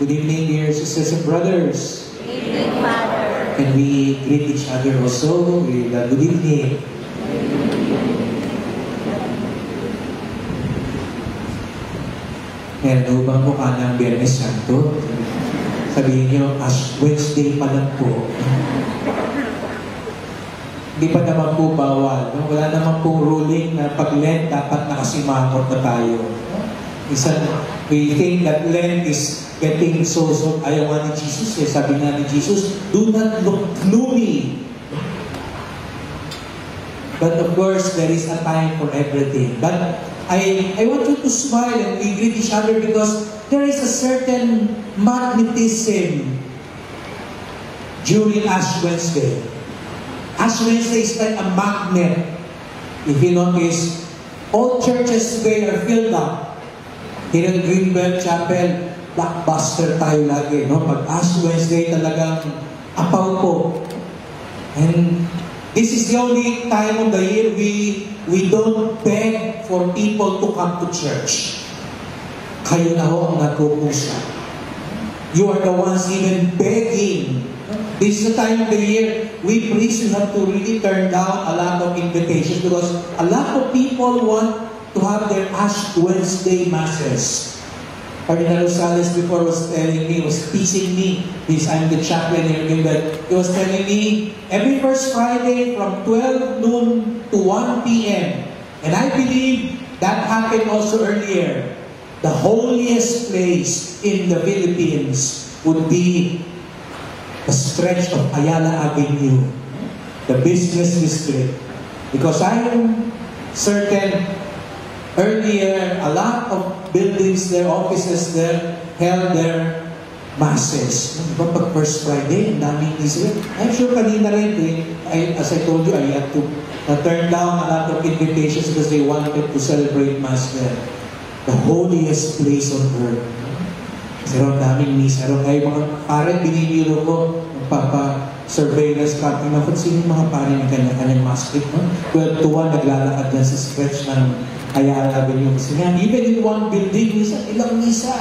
Good evening, dear sisters and brothers. Good evening, Father. Can we greet each other also with a good evening? Meron bang mukha ng Biyernes Santo? Sabihin niyo, Ash Wednesday pa lang po. Hindi pa naman po bawal. No? Wala naman pong ruling na pag Lent dapat nakasimangot na tayo. We think that Lent is getting so ayaw nga ni Jesus. Sabi nga ni Jesus, do not look gloomy. But of course, there is a time for everything. But I want you to smile and we greet each other because there is a certain magnetism during Ash Wednesday. Ash Wednesday is like a magnet. If you notice, all churches today are filled up. Here in Greenbelt Chapel, blockbuster tayo lagi. No? Pag Ash Wednesday talagang apaw po. And this is the only time of the year we don't beg for people to come to church. Kayo na ho ang nagpupusa. You are the ones even begging. This is the time of the year we priests have to really turn down a lot of invitations because a lot of people want to have their Ash Wednesday masses. Cardinal Rosales before was telling me, was teasing me, because I'm the chaplain here, but he was telling me, every first Friday from 12 noon to 1 p.m. And I believe that happened also earlier. The holiest place in the Philippines would be the stretch of Ayala Avenue, the business district. Because I'm certain earlier, a lot of buildings there, offices there, held their masses. Diba pag first Friday, ang daming Israel. I'm sure kanina rin, as I told you, I had to turn down a lot of invitations because they wanted to celebrate Mass there. The holiest place on earth. Pero ang daming misa. Pero kayo mga pare, binibiro ko, magpapa-surveillance tracking na kung sino mga pare ng kanya-kanyang masjid. 12 to 1, naglalakad dyan sa stretch ng Ayala Avenue. Kasi nga, even in one building, misa, ilang misa.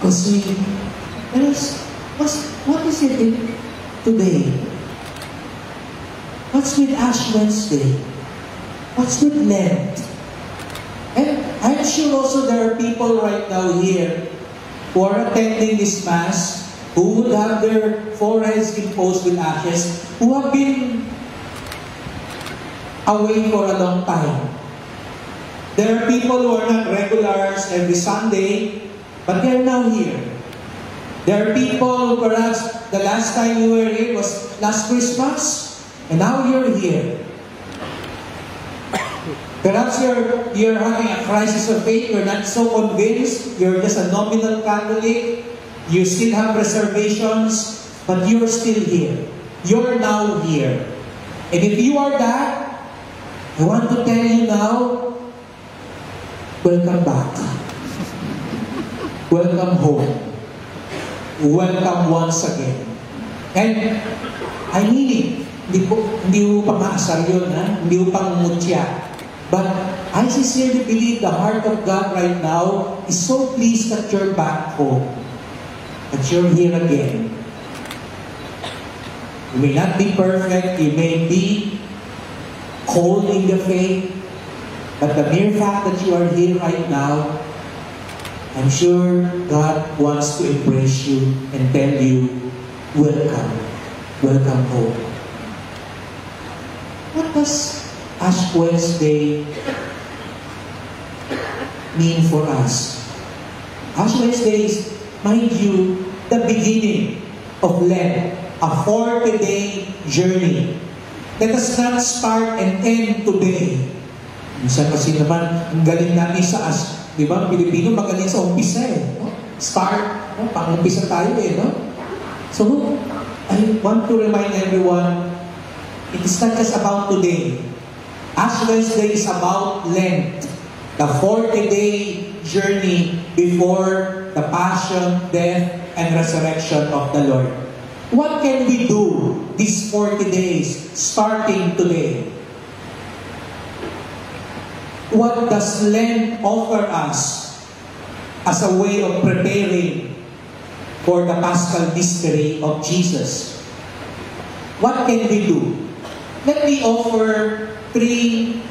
Kasi, what is it today? What's with Ash Wednesday? What's with Lent? And I'm sure also there are people right now here who are attending this Mass, who would have their foreheads imposed with ashes, who have been away for a long time. There are people who are not regulars every Sunday, but they are now here. There are people, perhaps the last time you were here was last Christmas, and now you're here. Perhaps you're having a crisis of faith, you're not so convinced, you're just a nominal Catholic, you still have reservations, but you're still here. You're now here. And if you are that, I want to tell you now, welcome back. Welcome home. Welcome once again. And I mean it. Hindi ko pang maasar yun, ha? Hindi ko pang mutya. But I sincerely believe the heart of God right now is so pleased that you're back home. That you're here again. You may not be perfect, you may be cold in the faith, but the mere fact that you are here right now, I'm sure God wants to embrace you and tell you, welcome. Welcome home. What does Ash Wednesday mean for us? Ash Wednesday is, mind you, the beginning of Lent, a 40-day journey. Let us not start and end today. Minsan kasi naman, ang galing natin sa di ba, Pilipino magaling sa umpisa no? Start, no? Pang-umpisa tayo no? So, I want to remind everyone, it is not just about today. Ash Wednesday is about Lent, the 40-day journey before the passion, death, and resurrection of the Lord. What can we do these 40 days, starting today? What does Lent offer us as a way of preparing for the Paschal mystery of Jesus. What can we do? Let me offer three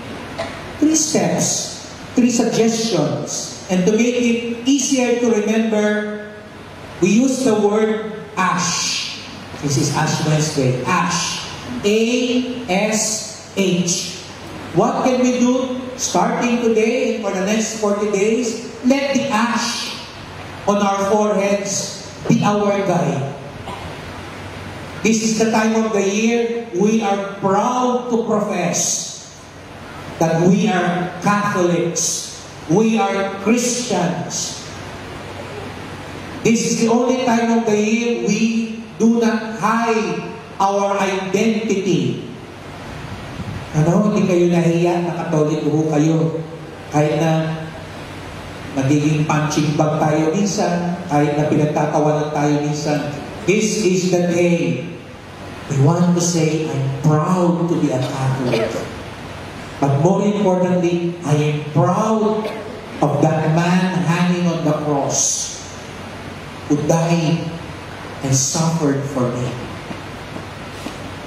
steps, three suggestions. And to make it easier to remember, we use the word ASH. This is Ash Wednesday. ASH. A-S-H. What can we do? Starting today for the next 40 days, let the ash on our foreheads be our guide. This is the time of the year we are proud to profess that we are Catholics. We are Christians. This is the only time of the year we do not hide our identity. Ano, hindi kayo nahiya na Katoliko kayo. Kahit na magiging punching bag tayo minsan, kahit na pinagtatawanan tayo minsan. This is the day we want to say, I'm proud to be a Catholic. But more importantly, I am proud of that man hanging on the cross who died and suffered for me.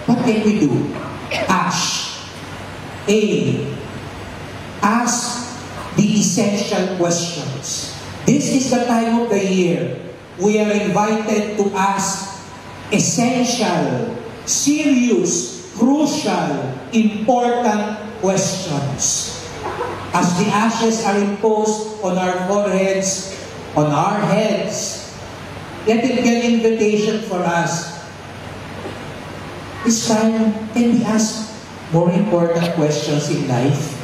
What can we do? Ash. Ask the essential questions. This is the time of the year we are invited to ask essential, serious, crucial, important questions. As the ashes are imposed on our foreheads, on our heads, let it be an invitation for us. This time, can we ask more important questions in life?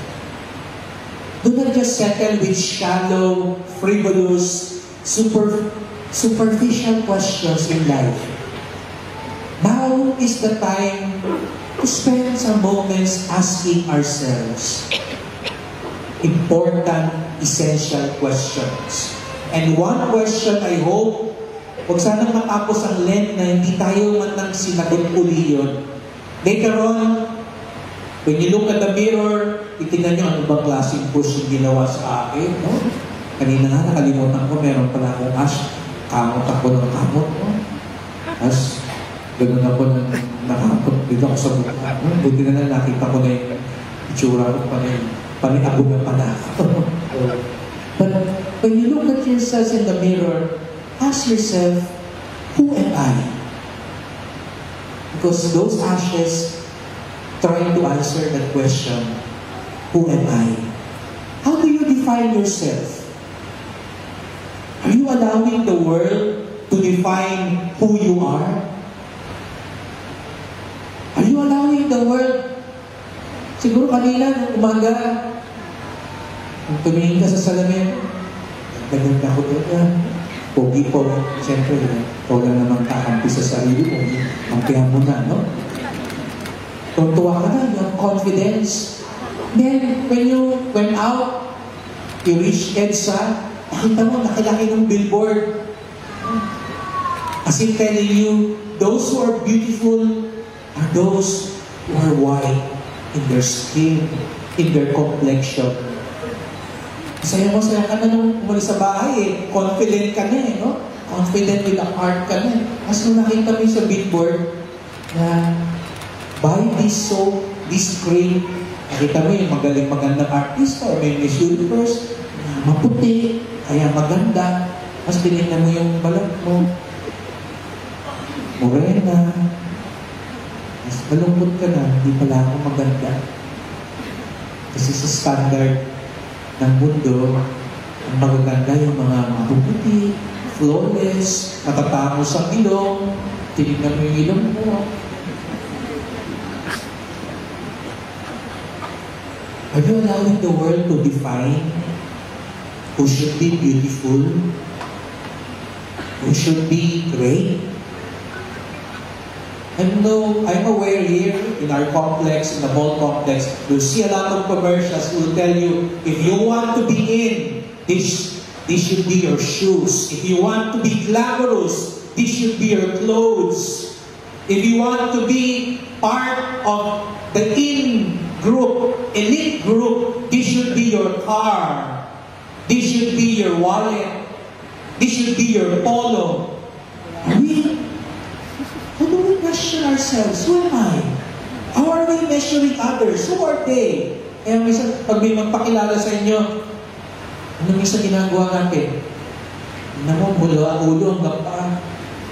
Do not just settle with shallow, frivolous, superficial questions in life. Now is the time to spend some moments asking ourselves important, essential questions. And one question I hope, huwag sanang matapos ang Lent na hindi tayo man nang sinagot uli yun. Later on, when you look at the mirror, itingnan nyo ano bang klaseng push yung ginawa sa akin. No? Kanina nga, nakalimutan ko, meron pala akong ash. Kamot ako ng kamot. No? As, ganun ako ng nakamot. Dito ako sa buka. No? Buti na lang nakita ko na yung itsura ko paniabog na pala. But when you look at yourself in the mirror, ask yourself, who am I? Because those ashes trying to answer that question, who am I? How do you define yourself? Are you allowing the world to define who you are? Are you allowing the world? Siguro kanina, nung umaga, kung tumingin ka sa salamin, ganun ka ko doon. Pogi po, siyempre, ikaw lang naman kakampi sa sarili mo. Kampihan mo na, no? Tuntua ka na, you have confidence. Then, when you went out, you reached EDSA, nakita mo, nakilaki ng billboard. As in telling you, those who are beautiful are those who are white in their skin, in their complexion. Saya ka na nung umalis sa bahay eh. Confident ka na eh, no? Confident with the heart ka na eh. Mas nung nakita mo sa billboard na buy this soap, this cream, nakita mo yung magaling magandang artista or may Miss Universe, maputi, kaya maganda. Mas tinignan mo yung balat mo. Morena. Mas malungkot ka na, hindi pala ako maganda. Kasi sa standard ng mundo, ang magaganda yung mga mapuputi, flawless, natatango sa ilong, tinignan mo yung ilong mo. Are you allowing the world to define who should be beautiful, who should be great? I'm aware here in our complex, in the mall complex, you'll see a lot of commercials who will tell you, if you want to be in, this should be your shoes. If you want to be glamorous, this should be your clothes. If you want to be part of the in group, elite group, this should be your car. This should be your wallet. This should be your polo. How do we question ourselves? Who am I? How are we measuring others? Who are they? Kaya minsan, pag may magpakilala sa inyo, ano minsan ginagawa natin? Naman, mula ulo hanggang paa.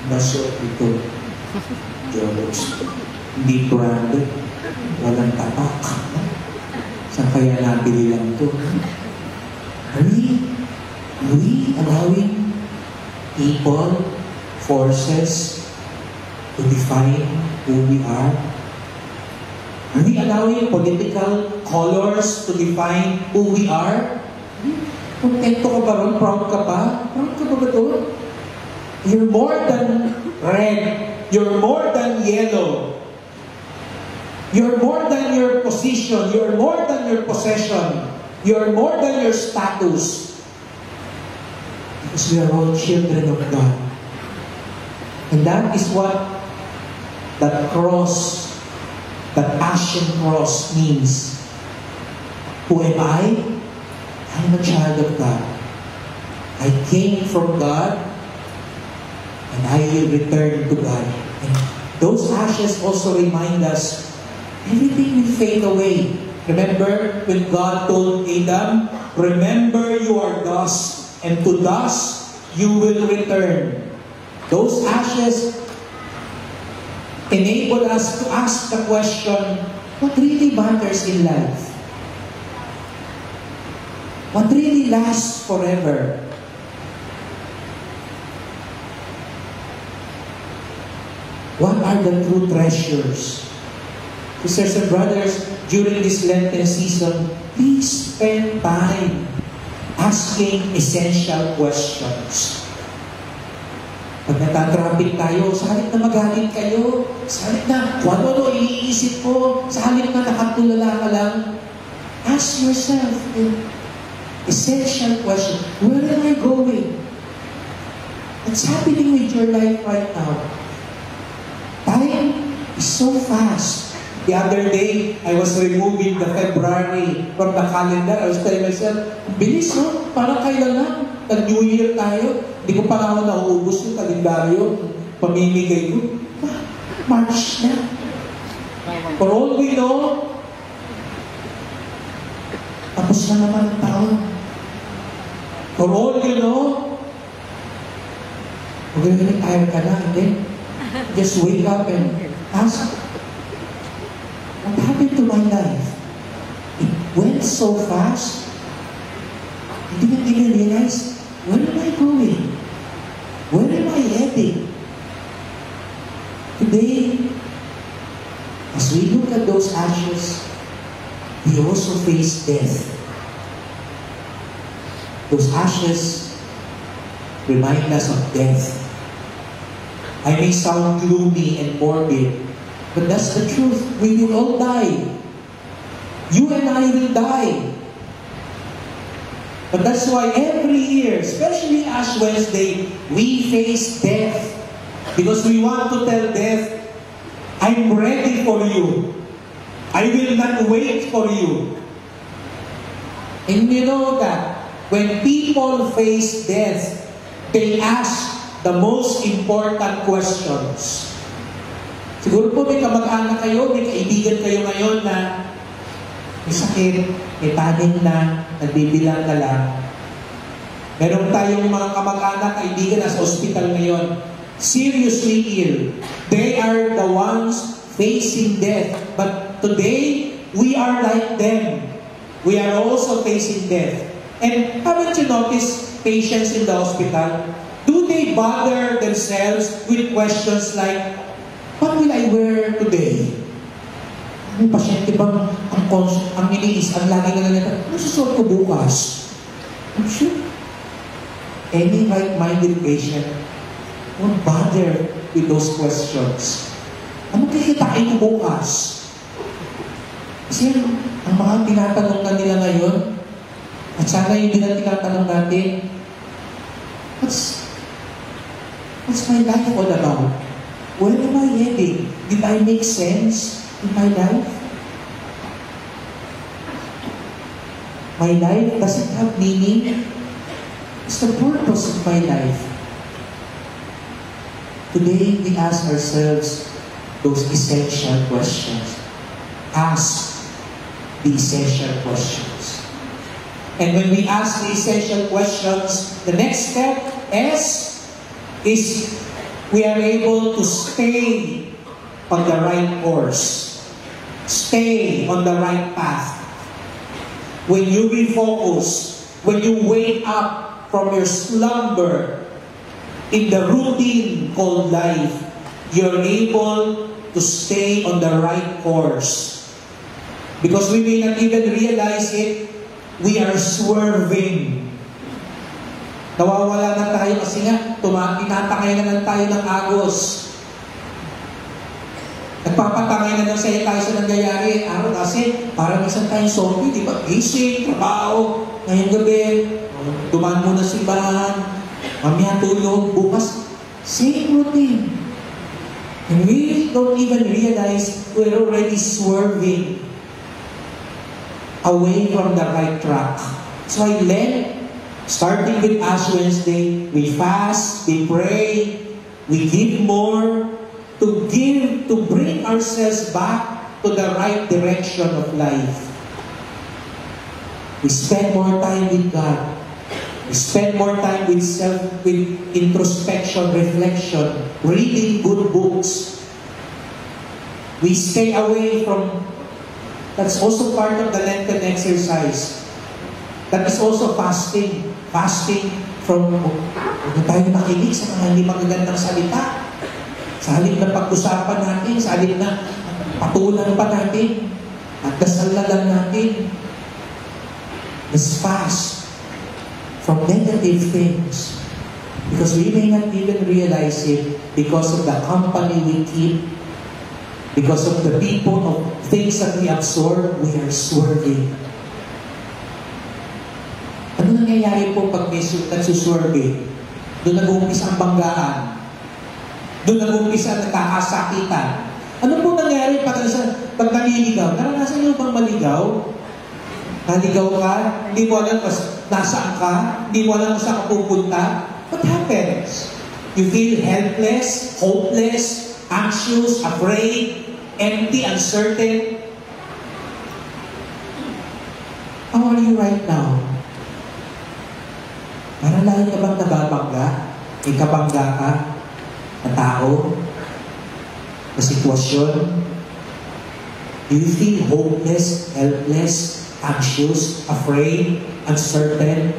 Baso ito. Jokes. Hindi branded. Walang tapak. Saan kaya nabili lang ito? Are we allowing people, forces, to define who we are? Are we allowing political colors to define who we are? Kontento ka ba ron? Proud ka ba? Proud ka ba doon? You're more than red. You're more than yellow. You're more than your position. You're more than your possession. You're more than your status. Because we are all children of God. And that is what that cross, that ashen cross means. Who am I? I'm a child of God. I came from God, and I will return to God. And those ashes also remind us, everything will fade away. Remember when God told Adam, remember you are dust, and to dust you will return. Those ashes enable us to ask the question, what really matters in life? What really lasts forever? What are the true treasures? Sisters and brothers, during this Lenten season, please spend time asking essential questions. Pag natatrapik tayo, sa halip na magalit kayo, sa halip na kung ano iniisip ko, sa halip na nakatulala ka lang, ask yourself, essential question. Where am I going? What's happening with your life right now? Time is so fast. The other day, I was removing the February from the calendar. I was telling myself, bilis no? Parang kailan lang? Nag-New Year tayo. Hindi ko pa nga ako nauubos yung kalendaryo. Pamimigay ko. March na. For all we know, tapos na naman ang taon. For all you know, mag-retire ka na, hindi? Just wake up and ask, what happened to my life? It went so fast. I didn't even realize, where am I going? Where am I heading? Today, as we look at those ashes, we also face death. Those ashes remind us of death. I may sound gloomy and morbid, but that's the truth. We will all die. You and I will die. But that's why every year, especially Ash Wednesday, we face death. Because we want to tell death, I'm ready for you. I will not wait for you. And you know that when people face death, they ask the most important questions. Siguro po may kamag-anak kayo, may kaibigan kayo ngayon na may sakit, may tanin na, nagbibilang ka lang. Meron tayong mga kamag-anak, kaibigan na sa ospital ngayon, seriously ill. They are the ones facing death. But today, we are like them. We are also facing death. And haven't you noticed patients in the hospital? Do they bother themselves with questions like, what will I wear today? Ang pasyente bang ang iniis, ang lagi na lang ano susuot ko bukas? I'm sure any right-minded patient won't bother with those questions. Ano kikitain ko bukas? Kasi ang mga tinatanong na nila ngayon, at sana yung tinatanong natin, what's my life all about? Where am I heading? Did I make sense in my life? My life, does it have meaning? What's the purpose of my life? Today, we ask ourselves those essential questions. Ask the essential questions. And when we ask the essential questions, the next step is we are able to stay on the right course. Stay on the right path. When you refocus, when you wake up from your slumber in the routine called life, you're able to stay on the right course. Because we may not even realize it, we are swerving. Nawawala na tayo kasi nga, tinatangay na lang tayo ng agos. Nagpapatangay na lang sa'yo tayo sa nangyayari. Araw kasi, parang isang tayong zombie, di ba? Gising, trabaho, ngayong gabi, dumaan muna simbahan, mamaya tulog, bukas, same routine. And we don't even realize we're already swerving away from the right track. So I Lent, starting with Ash Wednesday, we fast, we pray, we give more, to bring ourselves back to the right direction of life. We spend more time with God. We spend more time with introspection, reflection, reading good books. We stay away from, that's also part of the Lenten exercise. That is also fasting. Fasting from, huwag tayo makinig sa mga hindi magagandang salita. Sa halip na pag-usapan natin, sa halip na patulan pa natin, at dasal na lang natin. Let's fast from negative things. Because we may not even realize it because of the company we keep, because of the people, of things that we absorb, we are swerving. Ano nangyayari po pag may nagsuswerve? Doon nag-uumpisa ang banggaan. Doon nag-uumpisa ang nagkakasakitan. Ano po nangyayari pag naliligaw? Naranasan niyo bang maligaw? Naligaw ka? Hindi mo alam nasaan ka? Hindi mo alam kung saan ka pupunta? What happens? You feel helpless, hopeless, anxious, afraid, empty, uncertain. How are you right now? Parang lagi ka bang nababangga? May kabangga ka? Na tao? Na sitwasyon? Do you feel hopeless, helpless, anxious, afraid, uncertain?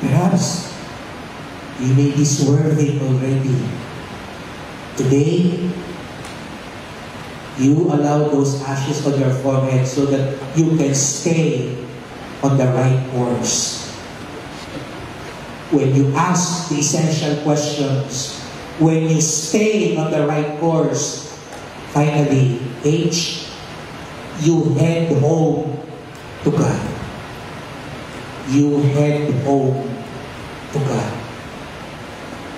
Perhaps you may be swerving already. Today, you allow those ashes on your forehead so that you can stay on the right course. When you ask the essential questions, when you stay on the right course, finally, you head home to God. You head home to God.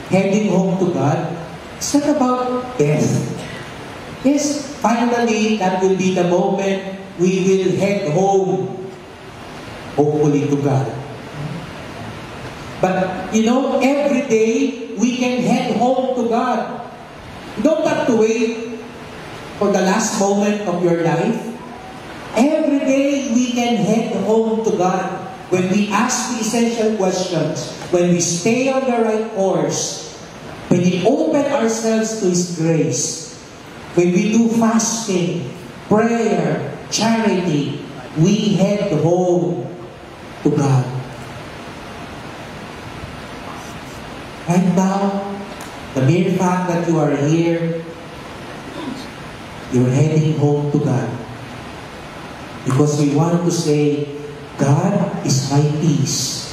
Heading home to God, it's not about death. Yes, finally, that will be the moment we will head home, hopefully to God. But, every day, we can head home to God. You don't have to wait for the last moment of your life. Every day, we can head home to God. When we ask the essential questions, when we stay on the right course, when we open ourselves to His grace, when we do fasting, prayer, charity, we head home to God. Right now, the mere fact that you are here, you're heading home to God. Because we want to say, God is my peace.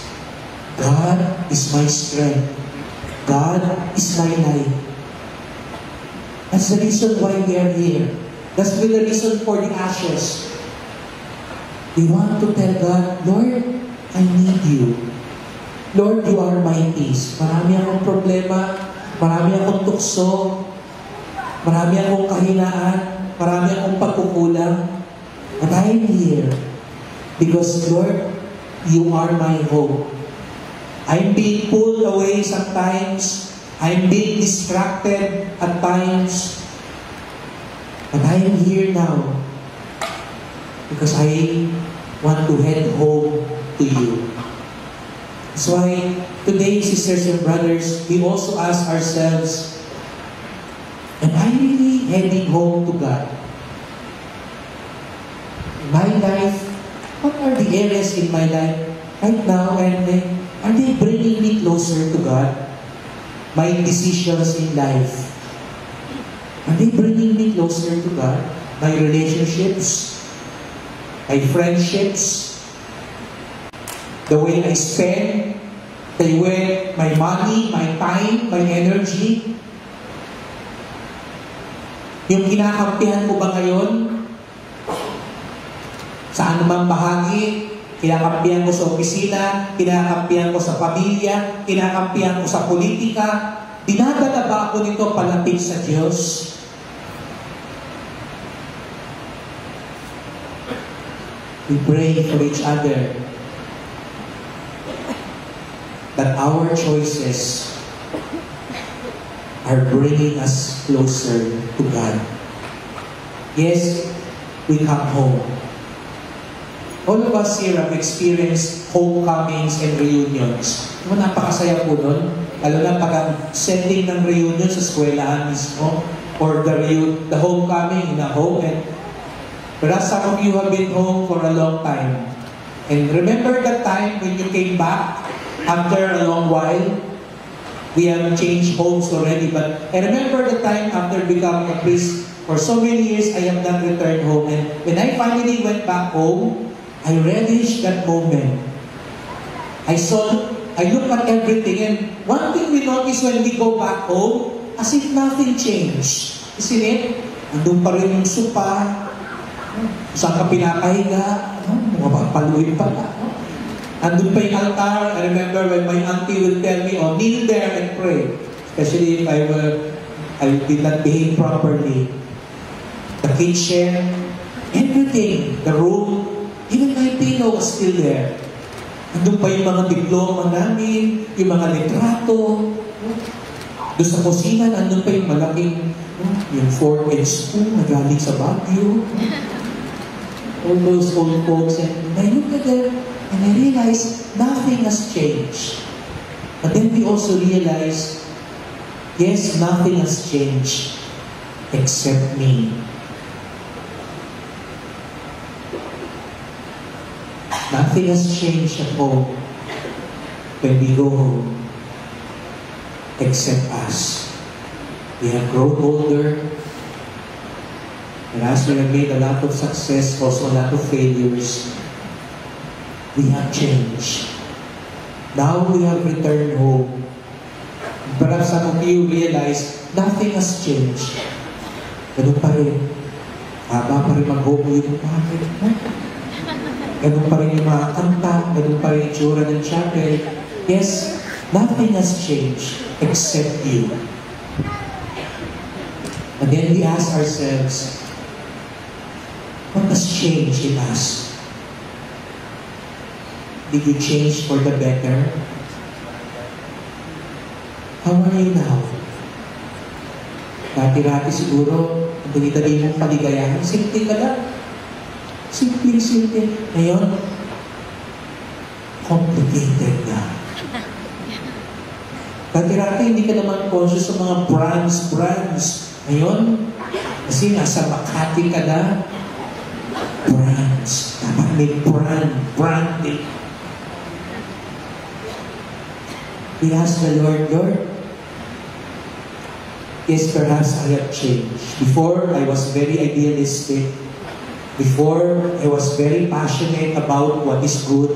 God is my strength. God is my life. That's the reason why we are here. That's the reason for the ashes. We want to tell God, Lord, I need you. Lord, you are my peace. Marami akong problema, marami akong tukso, marami akong kahinaan, marami akong pagkukulang. But I am here because, Lord, you are my hope. I'm being pulled away sometimes. I'm being distracted at times. But I am here now because I want to head home to you. That's why today, sisters and brothers, we also ask ourselves, am I really heading home to God? In my life, what are the areas in my life right now, and are they bringing me closer to God? My decisions in life, are they bringing me closer to God? My relationships, my friendships, the way I spend, the way my money, my time, my energy. Yung kinakampihan ko ba ngayon? Sa anumang bahagi, kinakampihan ko sa opisina, kinakampihan ko sa pamilya, kinakampihan ko sa politika, dinadala ba ako nito palapit sa Diyos? We pray for each other that our choices are bringing us closer to God. Yes, we come home. All of us here have experienced homecomings and reunions. Napakasaya po nun. Lalo na pag ang setting ng reunion sa eskwelahan mismo, or the homecoming in a home. But some of you have been home for a long time. And remember that time when you came back after a long while? We have changed homes already, but I remember the time after becoming a priest, for so many years I have not returned home. And when I finally went back home, I relished that moment. I looked at everything, and one thing we notice when we go back home, as if nothing changed. Isn't it? Andun pa rin yung sopa, saan ka pinakahiga, mga paluin pa na. Andun pa yung altar. I remember when my auntie would tell me, oh, kneel there and pray. Especially if I did not behave properly. The kitchen, everything, the room, even my pillow was still there. Andun pa yung mga diploma namin, yung mga litrato. Doon sa kusina, andun pa yung malaking, yung fork and spoon na galing sa Baguio. All those old folks, and I look at them, and I realize nothing has changed. But then we also realize, yes, nothing has changed except me. Nothing has changed at home when we go home except us. We have grown older, and as we have made a lot of success, also a lot of failures, we have changed. Now we have returned home. Perhaps some of you realize nothing has changed. Ganun pa rin. Haba pa rin mag-home yung pangit. Ganun pa rin yung mga kanta. Ganun pa rin yung tsura ng chapel. Yes, nothing has changed except you. And then we ask ourselves, what has changed in us? Did you change for the better? How are you now? Dati-dati siguro, ang dali-dali mong paligayahan, simple ka lang. Simple. Ngayon, complicated na. Dati-dati, hindi ka naman conscious sa mga brands. Ngayon, kasi nasa Makati ka na, brands. Dapat may branding. We ask the Lord, yes, perhaps I have changed. Before, I was very idealistic. Before, I was very passionate about what is good.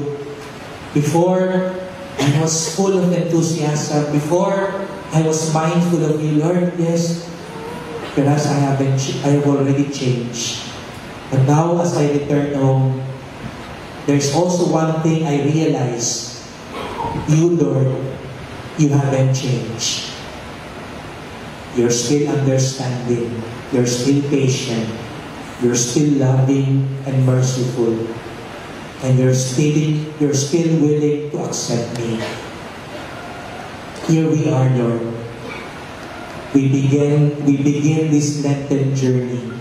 Before, I was full of enthusiasm. Before, I was mindful of you, Lord. Yes, perhaps I have already changed. But now, as I return home, there's also one thing I realize. You, Lord, you haven't changed. You're still understanding. You're still patient. You're still loving and merciful. And you're still willing to accept me. Here we are, Lord. We begin this Lenten journey.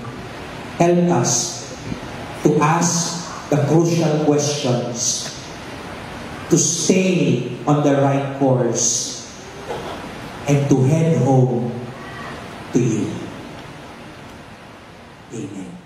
Help us to ask the crucial questions, to stay on the right course, and to head home to you. Amen.